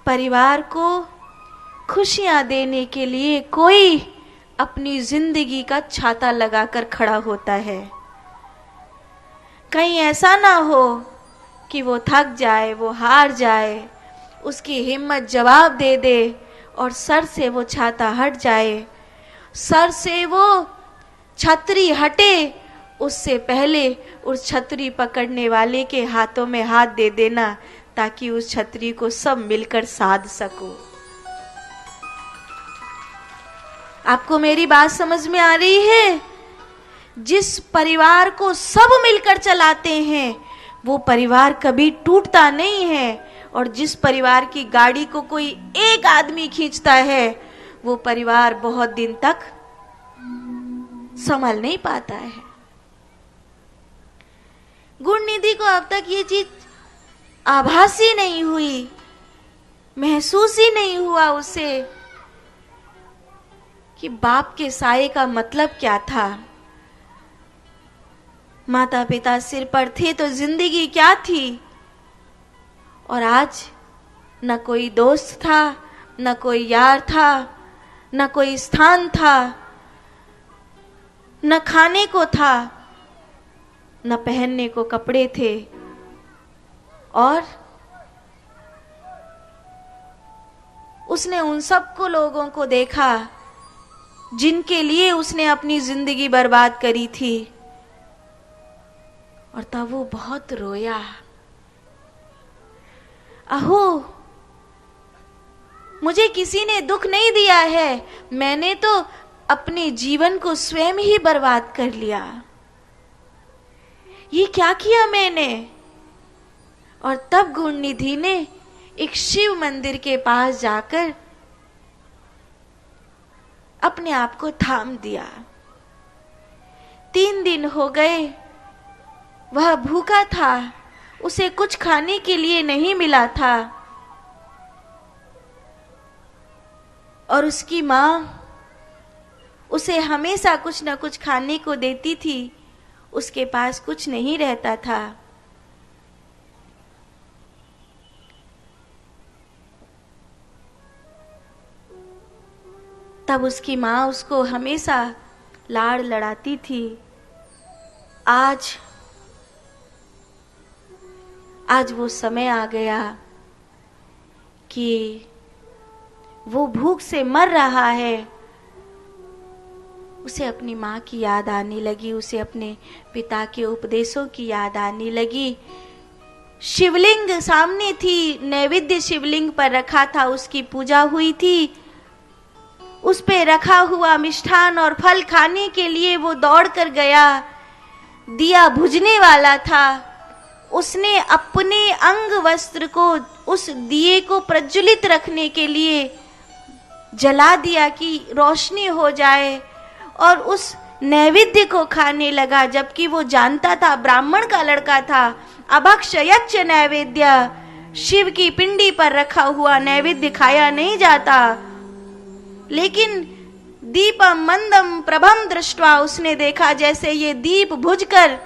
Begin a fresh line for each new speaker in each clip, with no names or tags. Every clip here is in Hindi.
परिवार को खुशियां देने के लिए कोई अपनी जिंदगी का छाता लगाकर खड़ा होता है। कहीं ऐसा ना हो कि वो थक जाए, वो हार जाए, उसकी हिम्मत जवाब दे दे और सर से वो छाता हट जाए, सर से वो छतरी हटे उससे पहले उस छतरी पकड़ने वाले के हाथों में हाथ दे देना, ताकि उस छतरी को सब मिलकर साध सको। आपको मेरी बात समझ में आ रही है? जिस परिवार को सब मिलकर चलाते हैं वो परिवार कभी टूटता नहीं है, और जिस परिवार की गाड़ी को कोई एक आदमी खींचता है वो परिवार बहुत दिन तक संभल नहीं पाता है। गुणनिधि को अब तक ये चीज आभासी नहीं हुई, महसूस ही नहीं हुआ उसे कि बाप के साये का मतलब क्या था। माता पिता सिर पर थे तो जिंदगी क्या थी, और आज न कोई दोस्त था, न कोई यार था, न कोई स्थान था, न खाने को था, न पहनने को कपड़े थे, और उसने उन सबको लोगों को देखा जिनके लिए उसने अपनी जिंदगी बर्बाद करी थी, और तब वो बहुत रोया। अहो, मुझे किसी ने दुख नहीं दिया है, मैंने तो अपने जीवन को स्वयं ही बर्बाद कर लिया। ये क्या किया मैंने? और तब गुणनिधि ने एक शिव मंदिर के पास जाकर अपने आप को थाम दिया। 3 दिन हो गए, वह भूखा था, उसे कुछ खाने के लिए नहीं मिला था, और उसकी माँ उसे हमेशा कुछ न कुछ खाने को देती थी, उसके पास कुछ नहीं रहता था। तब उसकी माँ उसको हमेशा लाड़ लड़ाती थी। आज वो समय आ गया कि वो भूख से मर रहा है। उसे अपनी माँ की याद आने लगी, उसे अपने पिता के उपदेशों की याद आने लगी। शिवलिंग सामने थी, नैवेद्य शिवलिंग पर रखा था, उसकी पूजा हुई थी। उस पे रखा हुआ मिष्ठान और फल खाने के लिए वो दौड़ कर गया। दिया बुझने वाला था, उसने अपने अंग वस्त्र को उस दिए को प्रज्वलित रखने के लिए जला दिया कि रोशनी हो जाए, और उस नैवेद्य को खाने लगा, जबकि वो जानता था, ब्राह्मण का लड़का था। अभक्षयच्च नैवेद्य, शिव की पिंडी पर रखा हुआ नैवेद्य खाया नहीं जाता। लेकिन दीपम मंदम प्रभम दृष्ट्वा, उसने देखा जैसे ये दीप बुझकर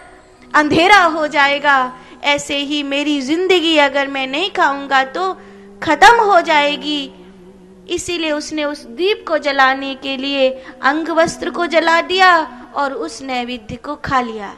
अंधेरा हो जाएगा, ऐसे ही मेरी जिंदगी अगर मैं नहीं खाऊंगा तो खत्म हो जाएगी। इसीलिए उसने उस दीप को जलाने के लिए अंग वस्त्र को जला दिया और उस नैवेद्य को खा लिया।